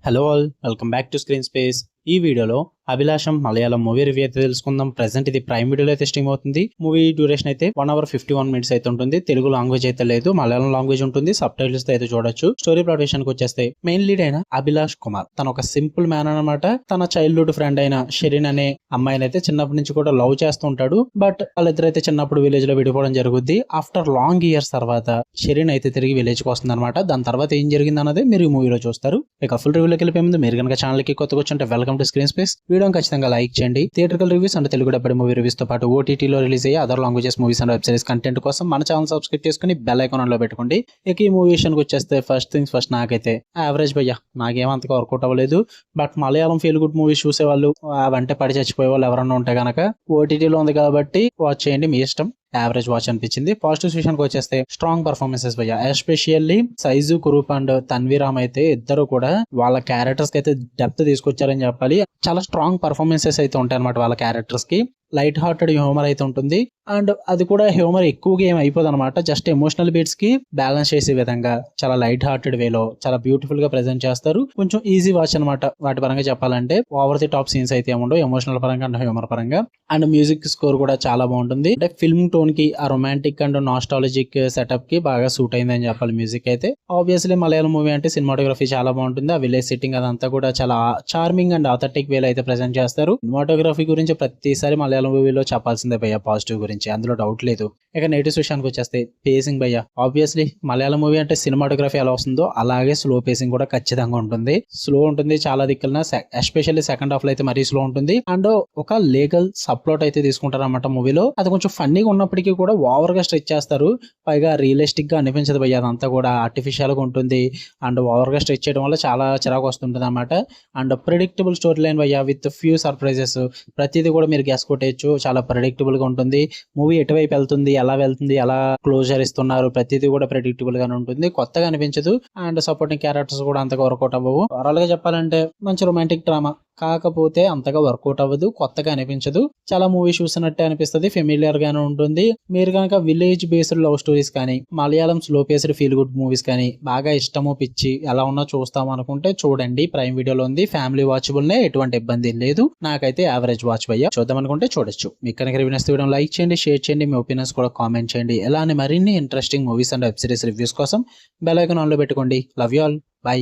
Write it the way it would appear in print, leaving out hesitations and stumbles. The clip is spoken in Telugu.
Hello all, welcome back to screen space. ఈ వీడియోలో అభిలాషం మలయాళం మూవీ రివ్యూ అయితే తెలుసుకుందాం. ప్రెసెంట్ ఇది ప్రైమ్ వీడియోలో అయితే స్ట్రీమ్ అవుతుంది. మూవీ డ్యూరేషన్ అయితే 1 hour 51 minutes అయితే ఉంటుంది. తెలుగు లాంగ్వేజ్ అయితే లేదు, మలయాళం లాంగ్వేజ్ ఉంటుంది. సబ్ టైటిల్స్ తో అయితే చూడొచ్చు. స్టోరీ ప్లాట్ విషయానికి వచ్చేస్తే మెయిన్ లీడ్ అయిన అభిలాష్ కుమార్ తన ఒక సింపుల్ మ్యాన్ అనమాట. తన చైల్డ్హుడ్ ఫ్రెండ్ అయిన షెరీన్ అనే అమ్మాయిని అయితే చిన్నప్పటి నుంచి కూడా లవ్ చేస్తూ ఉంటాడు. బట్ వాళ్ళిద్దరైతే చిన్నప్పుడు విలేజ్ లో విడిపోవడం జరుగుద్ది. ఆఫ్టర్ లాంగ్ ఇయర్స్ తర్వాత షెరీన్ అయితే తిరిగి విలేజ్ కి వస్తుంది అనమాట. దాని తర్వాత ఏం జరిగింది అన్నది మీరు ఈ మూవీలో చూస్తారు. ఇక ఫుల్ రివ్యూలోకి వెళ్ళిపోయే ముందు మీరు కనుక ఛానల్ కి కొత్తగా వచ్చి welcome to screen space. Video ఖచ్చితంగా లైక్ చేయండి. థియేట్రికల్ రివ్యూస్ అండ్ తెలుగు డబ్బడి మూవీ రివ్యూస్ తో పాటు ఓటీటీలో రిలీజ్ అయ్యే other languages movies and web series content కోసం మన ఛానల్ సబ్స్క్రైబ్ చేసుకుని బెల్ ఐకాన్ ఆన్ లో పెట్టుకోండి. ఇక ఈ మూవీ విషయానికి వచ్చేస్తే ఫస్ట్ థింగ్స్ ఫస్ట్, నాకైతే యావరేజ్ భయ్యా, నాకేమంతగా వర్కౌట్ అవ్వలేదు. But Malayalam feel good movies చూసే వాళ్ళు, అవంటే పడి చచ్చిపోయే వాళ్ళు ఎవరన్నా ఉంటే కనుక ఓటీటీలో ఉంది కాబట్టి వాచ్ చేయండి, మీ ఇష్టం. యావరేజ్ వాచ్ అనిపించింది. పాజిటివ్ విషయానికి వచ్చేస్తే స్ట్రాంగ్ పర్ఫార్మెన్సెస్ భయ్యా, ఎస్పెషల్లీ సైజు కురూప్ అండ్ తన్వీరామ్ అయితే ఇద్దరు కూడా వాళ్ళ క్యారెక్టర్స్ కి అయితే డెప్త్ తీసుకొచ్చారని చెప్పాలి. చాలా స్ట్రాంగ్ పర్ఫార్మెన్సెస్ అయితే ఉంటాయి అనమాట వాళ్ళ క్యారెక్టర్స్ కి. లైట్ హార్టెడ్ హ్యూమర్ అయితే ఉంటుంది. అండ్ అది కూడా హ్యూమర్ ఎక్కువగా ఏం అయిపోదు అనమాట. జస్ట్ ఎమోషనల్ బీట్స్ కి బ్యాలెన్స్ చేసే విధంగా చాలా లైట్ హార్టెడ్ వేలో చాలా బ్యూటిఫుల్ గా ప్రెజెంట్ చేస్తారు. కొంచెం ఈజీ వాచ్ అనమాట. వాటి పరంగా చెప్పాలంటే ఓవర్ ది టాప్ సీన్స్ అయితే ఏముండవు, ఎమోషనల్ పరంగా అండ్ హ్యూమర్ పరంగా. అండ్ మ్యూజిక్ స్కోర్ కూడా చాలా బాగుంటుంది. అంటే ఫిల్మ్ టోన్ కి, ఆ రొమాంటిక్ అండ్ నాస్టాలజిక్ సెటప్ కి బాగా సూట్ అయిందని చెప్పాలి మ్యూజిక్ అయితే. ఆబ్వియస్లీ మలయాళం మూవీ అంటే సినిమాటోగ్రఫీ చాలా బాగుంటుంది. ఆ విలేజ్ సెట్టింగ్ అదంతా కూడా చాలా చార్మింగ్ అండ్ ఆథెంటిక్ వేలో అయితే ప్రెజెంట్ చేస్తారు. సినిమాటోగ్రఫీ గురించి ప్రతిసారి మలయాళం మూవీలో చెప్పాల్సిందే భయ్య, పాజిటివ్ గురించి అందులో డౌట్ లేదు. ఇక నెగిటివ్స్ విషయానికి వచ్చేస్తే పేసింగ్ భయ్య. ఆబ్వియస్లీ మలయాళం మూవీ అంటే సినిమాటోగ్రఫీ ఎలా వస్తుందో అలాగే స్లో పేసింగ్ కూడా ఖచ్చితంగా ఉంటుంది. స్లో ఉంటుంది చాలా దిక్కున, ఎస్పెషల్లీ సెకండ్ హాఫ్ లో అయితే మరీ స్లో ఉంటుంది. అండ్ ఒక లీగల్ సప్లోట్ అయితే తీసుకుంటారు అన్నమాట మూవీలో. అది కొంచెం ఫన్నీగా ఉన్నప్పటికీ కూడా ఓవర్ గా స్ట్రెచ్ చేస్తారు. పైగా రియలిస్టిక్ గా అనిపించదు భయ్య, అదంతా కూడా ఆర్టిఫిషియల్ గా ఉంటుంది. అండ్ ఓవర్ గా స్ట్రెచ్ చేయడం వల్ల చాలా చిరాకు వస్తుంటుంది అనమాట. అండ్ ప్రిడిక్టబుల్ స్టోరీ లైన్ భయ్య, విత్ ఫ్యూ సర్ప్రైజెస్. ప్రతిదీ కూడా మీరు గెస్ కొట్టేయచ్చు. చాలా ప్రెడిక్టబుల్ గా ఉంటుంది. మూవీ ఎటువైపు వెళ్తుంది, ఎలా వెళ్తుంది, ఎలా క్లోజర్ ఇస్తున్నారు, ప్రతిదీ కూడా ప్రెడిక్టబుల్ గానే ఉంటుంది. కొత్తగా అనిపించదు. అండ్ సపోర్టింగ్ క్యారెక్టర్స్ కూడా అంతగా వర్కౌట్ అవ్వవు. ఓవరాల్ గా చెప్పాలంటే మంచి రొమాంటిక్ డ్రామా, కాకపోతే అంతగా వర్కౌట్ అవ్వదు, కొత్తగా అనిపించదు. చాలా మూవీ చూసినట్టే అనిపిస్తుంది, ఫెమిలియర్ గానే ఉంటుంది. మీరు కనుక విలేజ్ బేస్డ్ లవ్ స్టోరీస్ కానీ, Malayalam slow paced feel good movies కానీ బాగా ఇష్టమో పిచ్చి ఎలా ఉన్నా చూస్తాం అనుకుంటే చూడండి. ప్రైమ్ వీడియోలో ఉంది, ఫ్యామిలీ వాచబుల్ నే, ఎటువంటి ఇబ్బంది లేదు. నాకైతే యావరేజ్ వాచ్ భయ్యా, చూద్దాం అనుకుంటే చూడొచ్చు. మీకు కనుక రివ్యూస్ వీడియో లైక్ చేయండి, షేర్ చేయండి, మీ ఒపీనియన్స్ కూడా కామెంట్ చేయండి. ఇలానే మరిన్ని interesting movies and web series reviews కోసం బెల్ ఐకాన్ ఆన్ లో పెట్టుకోండి. Love you all, by.